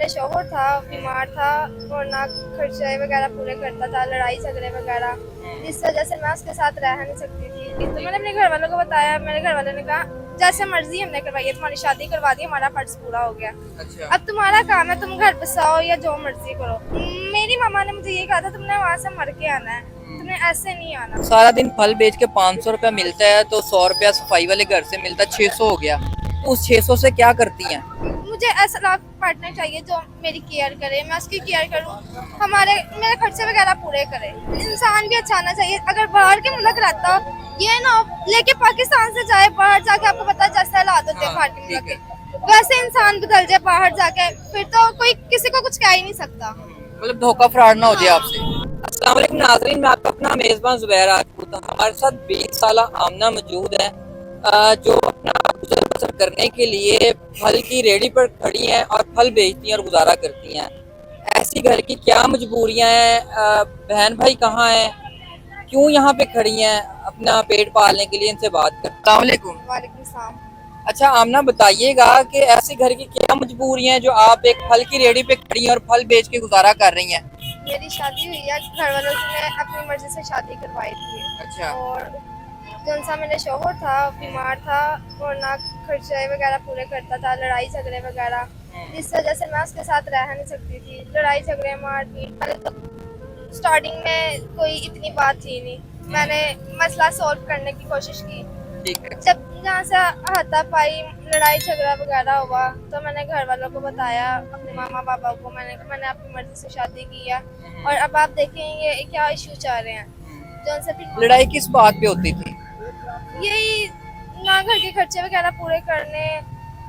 मेरा शौहर था बीमार था और ना खर्चे वगैरह पूरे करता था, लड़ाई झगड़े वगैरह, जिस वजह से मैं उसके साथ रह नहीं सकती थी। तो मैंने अपने घर वालों को बताया, मेरे घर वालों ने कहा जैसे मर्जी हमने करवाई है, तुम्हारी शादी करवा दी, हमारा फर्ज पूरा हो गया। अच्छा। अब तुम्हारा काम है, तुम घर बसाओ या जो मर्जी करो। मेरी मामा ने मुझे ये कहा था तुमने वहाँ से मर के आना है, तुम्हें ऐसे नहीं आना। सारा दिन फल बेच के 500 रुपया मिलता है तो 100 रुपया सफाई वाले घर से मिलता है, 600 हो गया। तो उस 600 से क्या करती हैं? मुझे ऐसा लाइफ पार्टनर चाहिए जो मेरी केयर करे, मैं उसकी केयर करूँ, हमारे मेरे खर्चे वगैरह पूरे करे। इंसान भी अच्छा आना चाहिए। अगर बाहर के मुल्क रहता हो, ये ना हो लेके पाकिस्तान से जाए बाहर जाके, आपको पता है जैसे हालात होते हैं बाहर के मुल्क के, वैसे इंसान बदल जाए बाहर जाके, फिर तो कोई किसी को कुछ कह ही नहीं सकता। मतलब धोखा फ्रॉड ना हो जाए हाँ। आपसे। अस्सलाम वालेकुम नाज़रीन, मैं आपका अपना मेज़बान ज़ुबैर राजपूत हूं। हमारे साथ 20 साल आमना मौजूद है, जो अपना गुजर बसर करने के लिए फल की रेडी पर खड़ी हैं और फल बेचती हैं और गुजारा करती हैं। ऐसी घर की क्या मजबूरियां हैं? बहन भाई कहाँ हैं? क्यों यहाँ पे खड़ी हैं अपना पेट पालने के लिए? इनसे बात कर। अस्सलाम वालेकुम। वालेकुम सलाम। अच्छा आमना, बताइएगा कि ऐसे घर की क्या मजबूरियां हैं जो आप एक फल की रेडी पे खड़ी हैं और फल बेच के गुजारा कर रही हैं? मेरी शादी हुई है, घर वालों ने अपनी मर्जी से शादी करवाई थी। अच्छा। और जौन सा मेरा शौहर था बीमार था और ना खर्चे वगैरह पूरे करता था, लड़ाई झगड़े वगैरह, जिस वजह से मैं उसके साथ रह नहीं सकती थी। लड़ाई झगड़े मारपीट, पहले तो स्टार्टिंग में कोई इतनी बात थी नहीं, मैंने मसला सॉल्व करने की कोशिश की। ठीक है। जब जहाँ से हाथापाई लड़ाई झगड़ा वगैरह हुआ तो मैंने घर वालों को बताया, अपने मामा पापा को, मैंने अपनी मर्जी से शादी की है और अब आप देखें ये क्या इशू चाह रहे हैं। जो उनसे फिर लड़ाई किस बात पे होती थी? यही ना घर के खर्चे वगैरह पूरे करने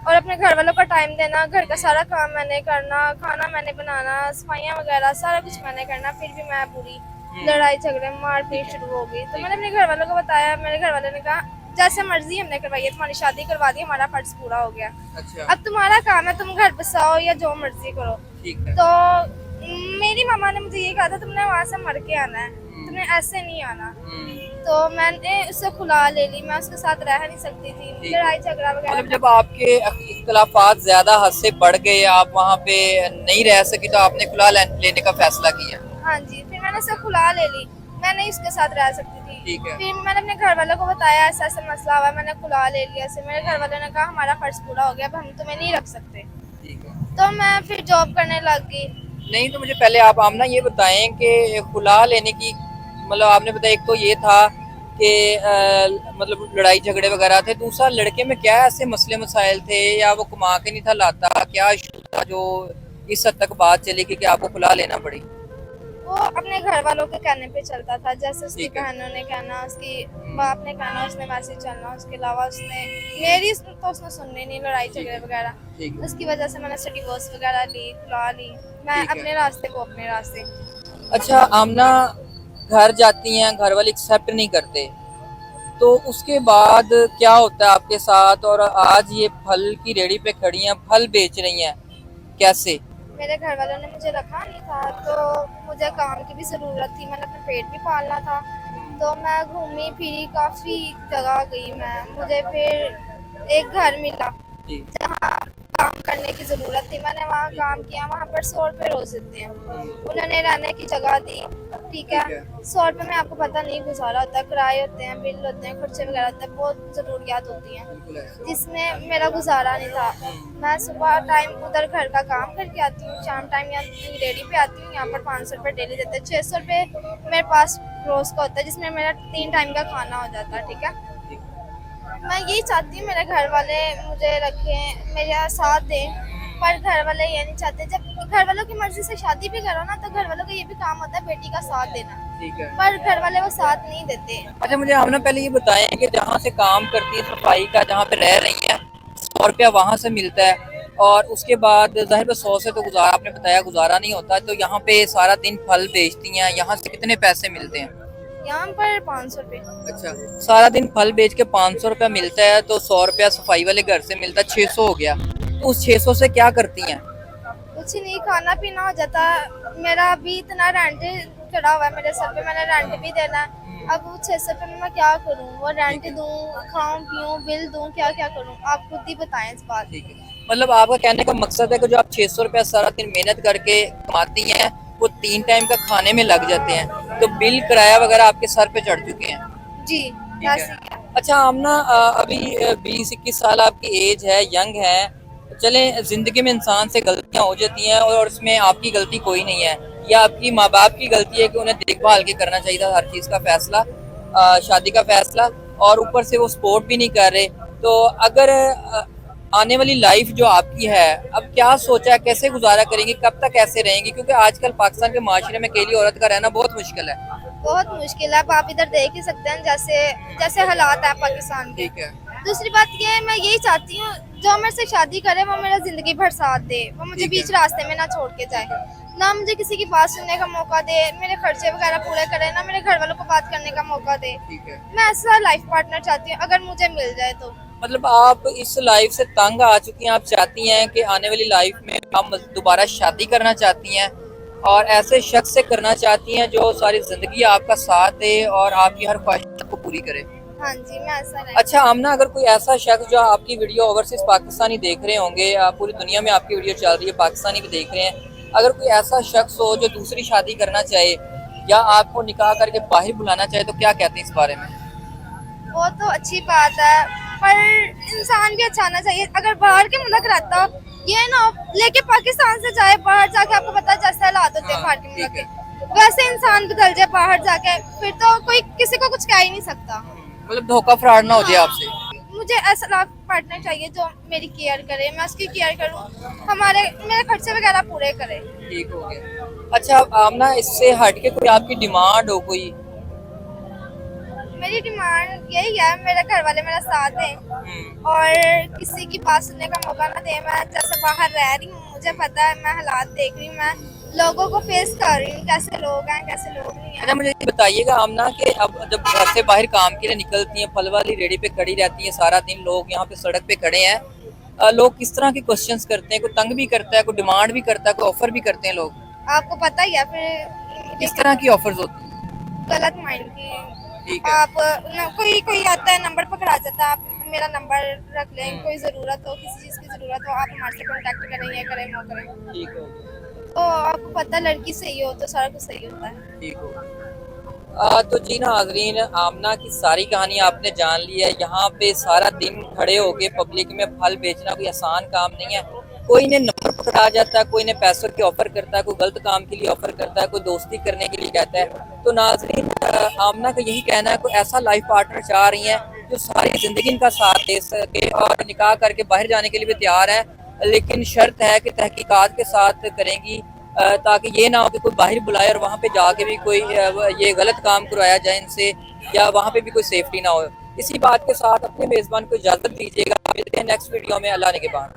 और अपने घर वालों का टाइम देना, घर का सारा काम मैंने करना, खाना मैंने बनाना, सफाइयाँ वगैरह सारा कुछ मैंने करना, फिर भी मैं पूरी लड़ाई झगड़े मारपीट शुरू हो गई। तो मैंने अपने घर वालों को बताया, मेरे घर वालों ने कहा जैसे मर्जी हमने करवाई है, तुम्हारी शादी करवा दी, हमारा फर्ज पूरा हो गया। अच्छा। अब तुम्हारा काम है, तुम घर बसाओ या जो मर्जी करो। ठीक है। तो मेरी मामा ने मुझे ये कहा था तुमने वहाँ से मर के आना है, तुम्हें ऐसे नहीं आना। तो मैंने उससे खुला ले ली, मैं उसके साथ रह नहीं सकती थी, लड़ाई झगड़ा मतलब वगैरह। जब आपके इख्तिलाफात ज्यादा हद से बढ़ गए, आप वहाँ पे नहीं रह सकी, तो आपने खुला लेने का फैसला किया? हाँ जी, फिर मैंने उससे खुला ले ली, मैं नहीं उसके साथ रह सकती थी। ठीक है। फिर मैंने अपने घर वालों को बताया ऐसा ऐसा मसला हुआ, मैंने खुला ले लिया। ऐसे मेरे घर वालों ने कहा हमारा फर्ज पूरा हो गया, अब हम तुम्हें नहीं रख सकते। ठीक है। तो मैं फिर जॉब करने लग गई। नहीं, तो मुझे पहले आप आमना ये बताएं कि खुला लेने की, मतलब आपने बताया एक तो ये था कि मतलब लड़ाई झगड़े वगैरह थे, दूसरा लड़के में क्या ऐसे मसले मसाइल थे, या वो कमा के नहीं था लाता, क्या इशू था जो इस हद तक बात चली कि आपको खुला लेना पड़ी? वो अपने घर वालों के कहने पे चलता था, जैसे उसकी ठीक है। बहनों ने कहना, उसकी बाप ने कहना, उसने वैसे ही चलना। उसके अलावा उसने मेरी तो उसने सुननी नहीं, लड़ाई ठीक झगड़े है। वगैरह। ठीक है। उसकी वजह से मैंने उससे डिवोर्स वगैरह ली, खुला ली। मैं ठीक है। अपने रास्ते को अपने रास्ते। अच्छा आमना, घर जाती हैं, घर वाले एक्सेप्ट नहीं करते, तो उसके बाद क्या होता है आपके साथ? और आज ये फल की रेडी पे खड़ी हैं, फल बेच रही हैं, कैसे? मेरे घर वालों ने मुझे रखा नहीं था, तो मुझे काम की भी ज़रूरत थी, मैंने अपना पेट भी पालना था। तो मैं घूमी फिरी, काफ़ी जगह गई मैं। मुझे फिर एक घर मिला जी। जहाँ काम करने की ज़रूरत थी, मैंने वहाँ काम किया। वहाँ पर 100 रुपये रोज़ देते हैं, उन्होंने रहने की जगह दी। ठीक है, 100 रुपये में आपको पता नहीं गुजारा होता है, किराए होते हैं, बिल होते हैं, खर्चे वगैरह होते हैं, बहुत ज़रूरियात होती हैं, जिसमें मेरा गुजारा नहीं था। मैं सुबह टाइम उधर घर का काम करके आती हूँ, शाम टाइम यहाँ रेडी पे आती हूँ। यहाँ पर 500 रुपये डेली देते हैं, 600 रुपये मेरे पास रोज़ का होता है, जिसमें मेरा 3 टाइम का खाना हो जाता है। ठीक है, मैं यही चाहती हूँ मेरे घर वाले मुझे रखें, मेरा साथ दें, पर घर वाले ये नहीं चाहते। जब घर वालों की मर्जी से शादी भी करो ना, तो घर वालों का ये भी काम होता है बेटी का साथ देना। ठीक है। पर घर वाले वो साथ नहीं देते। अच्छा मुझे आमना पहले ये बताएं कि जहाँ से काम करती है सफाई का, जहाँ पे रह रही है, 100 रुपया वहाँ से मिलता है, और उसके बाद जाहिर है 100 से तो गुजारा, आपने बताया गुजारा नहीं होता, तो यहाँ पे सारा दिन फल बेचती हैं, यहाँ से कितने पैसे मिलते हैं? यहाँ पर 500 रुपये। अच्छा। सारा दिन फल बेच के 500 रुपया मिलता है तो 100 रुपया सफाई वाले घर से मिलता है, 600 हो गया। तो उस 600 से क्या करती हैं? कुछ नहीं, खाना पीना हो जाता। मेरा अभी इतना रेंट चढ़ा हुआ है मेरे सर पे, मैंने रेंट भी देना है। अब वो 600 रुपये में मैं क्या करूँ? वो रेंट दूँ, खाऊं पीऊँ, बिल दूँ, क्या क्या करूँ? आप खुद ही बताएं इस बात। ठीक है। मतलब आपका कहने का मकसद है कि जो आप 600 रुपया सारा दिन मेहनत करके कमाती हैं वो 3 टाइम का खाने में लग जाते हैं, तो बिल किराया वगैरह आपके सर पे चढ़ चुके हैं। जी, ठीक है। ऐसे ही है। अच्छा आमना, अभी 20-21 साल आपकी एज है, यंग है। चलें, जिंदगी में इंसान से गलतियां हो जाती हैं और उसमें आपकी गलती कोई नहीं है, या आपकी माँ बाप की गलती है कि उन्हें देखभाल के करना चाहिए था हर चीज़ का फैसला, शादी का फैसला, और ऊपर से वो सपोर्ट भी नहीं कर रहे। तो अगर आने वाली लाइफ जो आपकी है, अब क्या सोचा है, कैसे गुजारा करेंगी, कब तक ऐसे रहेंगी, क्योंकि आजकल पाकिस्तान के माशरे में अकेली औरत का रहना बहुत मुश्किल है। बहुत मुश्किल है। अब आप इधर देख ही सकते हैं जैसे जैसे हालात है पाकिस्तान के। ठीक है। दूसरी बात ये है, मैं यही चाहती हूँ जो मेरे से शादी करे वो मेरा जिंदगी भर साथ दे, वो मुझे ठीक है। बीच रास्ते में ना छोड़ के जाए, ना मुझे किसी की बात सुनने का मौका दे, मेरे खर्चे वगैरह पूरे करे, ना मेरे घर वालों को बात करने का मौका दे। ठीक है। मैं ऐसा लाइफ पार्टनर चाहती हूँ अगर मुझे मिल जाए तो। मतलब आप इस लाइफ से तंग आ चुकी हैं, आप चाहती हैं कि आने वाली लाइफ में आप दोबारा शादी करना चाहती हैं और ऐसे शख्स से करना चाहती हैं जो सारी जिंदगी आपका साथ दे और आपकी हर ख्वाहिश को पूरी करे। हाँ जी, मैं ऐसा नहीं। अच्छा आमना, अगर कोई ऐसा शख्स जो आपकी वीडियो ओवरसीज पाकिस्तानी देख रहे होंगे, पूरी दुनिया में आपकी वीडियो चल रही है, पाकिस्तानी भी देख रहे हैं, अगर कोई ऐसा शख्स हो जो दूसरी शादी करना चाहे या आपको निकाह करके बाहर बुलाना चाहे, तो क्या कहते हैं इस बारे में? वो तो अच्छी बात है, पर इंसान भी अच्छा आना चाहिए। अगर बाहर के मुल्क रहता ये ना हो, लेके पाकिस्तान से जाए बाहर जाके, आपको पता है जैसे हालात होते हैं हाँ, बाहर के ठीक मुल्क है। के, वैसे इंसान बदल जाए बाहर जाके, फिर तो कोई किसी को कुछ कह ही नहीं सकता। मतलब धोखा फ्रॉड ना हो जाए हाँ, आपसे। मुझे ऐसा लाइफ पार्टनर चाहिए जो मेरी केयर करे, मैं उसकी केयर करूँ, मेरे खर्चे वगैरह पूरे करे। ठीक हो गया। अच्छा आमना, इससे हट के कोई आपकी डिमांड हो कोई? मेरी डिमांड यही है, मेरे घर वाले मेरा साथ दें और किसी की बात सुनने का मौका ना दे। मैं जैसे बाहर रह रही हूँ, मुझे पता है, मैं हालात देख रही हूँ, मैं लोगों को फेस कर रही हूँ, कैसे लोग हैं कैसे लोग नहीं अच्छा हैं। मुझे ये बताइएगा आमना कि अब जब घर से बाहर काम के लिए निकलती हैं, फल वाली रेडी पे खड़ी रहती हैं सारा दिन, लोग यहाँ पे सड़क पे खड़े हैं, लोग किस तरह के क्वेश्चंस करते हैं? कोई तंग भी करता है, कोई डिमांड भी करता है, कोई ऑफर भी करते हैं लोग? आपको पता ही है फिर किस तरह की ऑफर्स होती हैं? गलत माइंड की। ठीक है। आप कोई कोई आता है, नंबर पकड़ा जाता है, आप मेरा नंबर रख लें, कोई ज़रूरत हो, किसी चीज़ की ज़रूरत हो, आप हमारे से कॉन्टैक्ट करें, ये करें वो करें। ठीक हो गया। तो आपको पता है लड़की सही हो तो सारा कुछ सही होता है। ठीक हो गया। तो जी नाजरीन, आमना की सारी कहानी आपने जान ली है। यहाँ पे सारा दिन खड़े होके पब्लिक में फल बेचना कोई आसान काम नहीं है। कोई ने नंबर पकड़ा जाता है, कोई ने पैसों की ऑफर करता है, कोई गलत काम के लिए ऑफर करता है, कोई दोस्ती करने के लिए कहता है। तो नाजरीन, आमना का यही कहना है, कोई ऐसा लाइफ पार्टनर चाह रही है जो सारी जिंदगी इनका साथ दे सके और निकाह करके बाहर जाने के लिए भी तैयार है, लेकिन शर्त है कि तहकीकात के साथ करेंगी, ताकि ये ना हो कि कोई बाहर बुलाए और वहाँ पे जाके भी कोई ये गलत काम करवाया जाए इनसे, या वहाँ पे भी कोई सेफ्टी ना हो। इसी बात के साथ अपने मेज़बान को इजाज़त दीजिएगा। मिलते हैं नेक्स्ट वीडियो में। अल्लाह ने के बाद।